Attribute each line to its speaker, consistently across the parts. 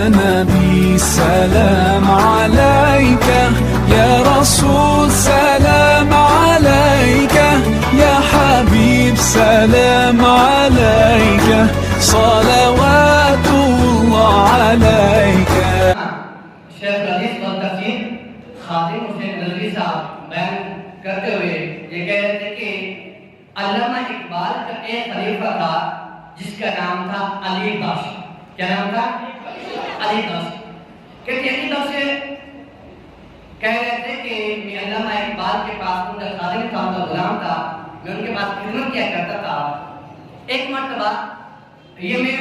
Speaker 1: نبي سلام عليك يا رسول سلام عليك يا حبيب سلام عليك صلوات الله عليك.
Speaker 2: شیخ رئیس و تفسیر خادم حسین رضوی صاحب بیان کرتے ہوئے یہ کہہ رہے تھے کہ علامہ اقبال کا ایک خلیفہ تھا جس کا نام تھا علی بخش. کیا نام تھا؟ علی بخش. کہتے علی بخش کہہ رہے تھے کہ میں علامہ اقبال کے پاس ان کا خادم تھا، ان کا غلام تھا، میں ان کے پاس خدمت کیا کرتا تھا. ایک مرتبہ یہ میں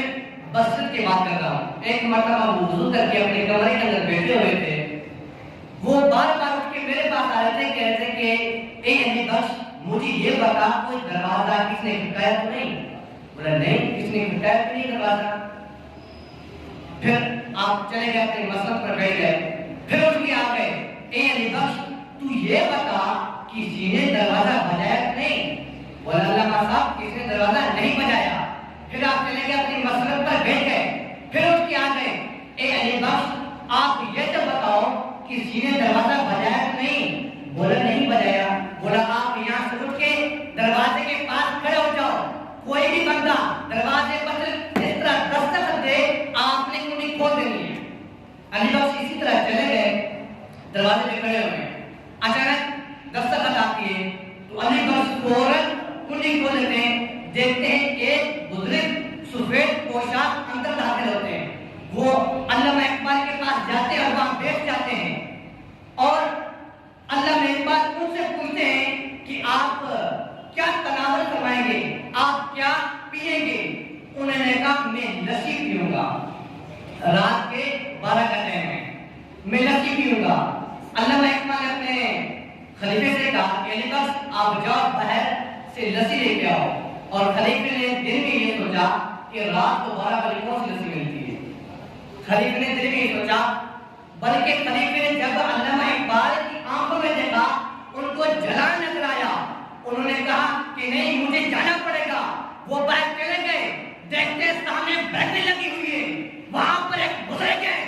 Speaker 2: بصرت کی بات کر رہا ہوں، ایک مرتبہ وہ وضو کر کے اپنے کمرے کے اندر بیٹھے ہوئے تھے. وہ بار بار اٹھ کے میرے پاس آ رہے تھے، کہہ رہے تھے کہ اے علی بخش مجھے یہ بتا کوئی دروازہ کس نے کھٹکایا تو نہیں؟ بولا نہیں، کس نے کھٹکایا تو نہیں دروازہ. پھر آپ چلے گئے اپنے مسجد پر بیٹھ گئے. پھر اٹھ کے آ گئے، اے علی بخش تو یہ بتا کسی نے دروازہ بجایا نہیں؟ بولا علامہ صاحب کس نے دروازہ نہیں بجایا. پھر آپ چلے گئے اپنی مسجد پر بیٹھ گئے. پھر اٹھ کے آ گئے، اے علی بخش آپ یہ تو بتاؤ کسی نے دروازہ بجایا نہیں؟ بولا نہیں بجایا. بولا آپ یہاں سے اٹھ کے دروازے کے پاس کھڑے ہو جاؤ، کوئی بھی بندہ دروازے پر اس طرح دستک دے آپ نے کنڈی کھول دینی ہے. علی بخش اسی طرح چلے گئے، دروازے پہ کھڑے ہوئے. اچانک دستک آتی ہے تو علی بخش فوراً کنڈی کھول دیتے ہیں. دیکھتے ہیں ایک بزرگ سفید پوشاک اندر داخل ہوتے ہیں. وہ علامہ اقبال کے پاس جاتے ہیں اور وہاں بیٹھ جاتے ہیں اور علامہ اقبال ان سے پوچھتے ہیں کہ آپ کیا تناول فرمائیں گے، آپ کیا پیئیں گے؟ انہوں نے کہا میں لسی پیوں گا. رات کے 12 کا ٹائم ہے، میں لسی پیوں گا. علامہ اقبال نے اپنے خلیفے سے کہا کہ علی بخش آپ جاؤ باہر سے لسی لے کے آؤ. اور خلیفے نے دل میں یہ سوچا کہ رات کو 12 بجے کون سی لسی ملتی ہے. خلیفے نے دل میں یہ سوچا، بلکہ خلیفے نے جب علامہ اقبال کی آنکھوں میں دیکھا ان کو جلان نظر آیا. انہوں نے کہا کہ نہیں مجھے جانا پڑے گا. وہ باہر چلے گئے، دیکھتے سامنے بیٹھنے لگی ہوئی ہے. وہاں پر ایک بزرگ ہے،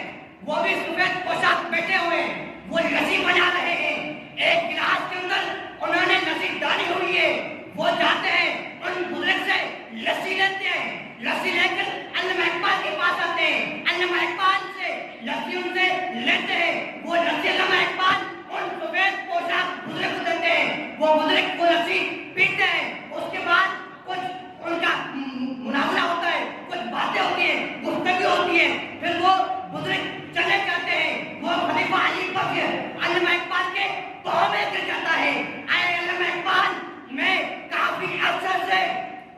Speaker 2: وہ بھی سفید پوشاک بیٹھے ہوئے، وہ لسی بنا رہے ہیں. ایک گلاس کے اندر انہوں نے لسی ڈالی ہوئی ہے. وہ جاتے ہیں ان بزرگ سے لسی لیتے ہیں، لسی لے کر علامہ اقبال کے پاس آتے ہیں. علامہ اقبال سے لسی ان سے لیتے ہیں. وہ لسی علامہ اقبال ان سفید پوشاک بزرگ کو دیتے ہیں. وہ بزرگ کو لسی پیتے ہیں. اس کے بعد کچھ ان کا مناظرہ ہوتا ہے، کچھ باتیں ہوتی ہیں، گفتگو ہوتی ہے. پھر وہ بزرگ چلے جاتے ہیں. وہ خلیفہ علی بخش علامہ اقبال کے پاؤں میں گر جاتا ہے. اے علامہ اقبال میں کافی عرصے سے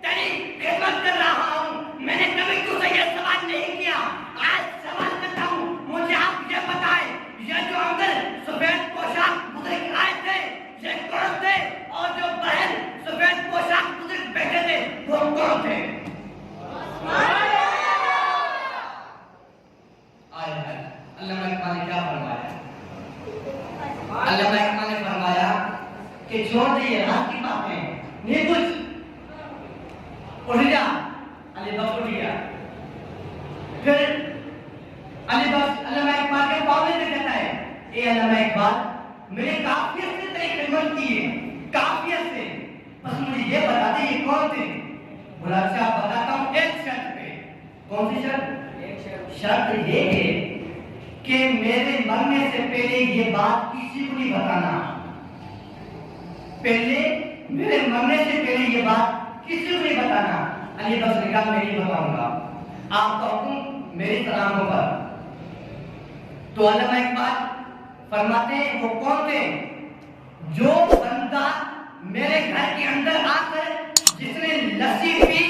Speaker 2: تیری خدمت کر رہا ہوں، میں نے کبھی تجھ سے یہ سوال نہیں کیا. آج سوال کرتا ہوں، مجھے آپ یہ بتائیں یہ جو اندر سفید پوشاک بزرگ آئے تھے یہ کون تھے؟ اور جو باہر سفید پوشاک بزرگ بیٹھے تھے وہ کون تھے؟ علامہ اقبال نے کیا فرمایا؟ علامہ اقبال نے فرمایا کہ چھوڑ دیے رات کی باتیں، نہیں کچھ اٹھ جا. علی بخش اٹھ گیا. پھر علی بخش علامہ اقبال کے پاؤں میں کہتا ہے اے علامہ اقبال میں نے کافیت سے تیری خدمت کی ہے، کافیت سے، بس مجھے یہ بتا دے یہ کون تھے؟ بولا اچھا بتاتا ہوں ایک شرط پہ. کون سی شرط؟ شرط یہ ہے کہ میرے مرنے سے پہلے یہ بات کسی کو نہیں بتانا. پہلے میرے مرنے سے پہلے یہ بات کسی کو نہیں بتانا. علی بخش نے کہا میں نہیں بتاؤں گا، آپ کا حکم میری سلاموں پر. تو علامہ اقبال فرماتے ہیں وہ کون تھے؟ جو بندہ میرے گھر کے اندر آ کر جس نے لسی پی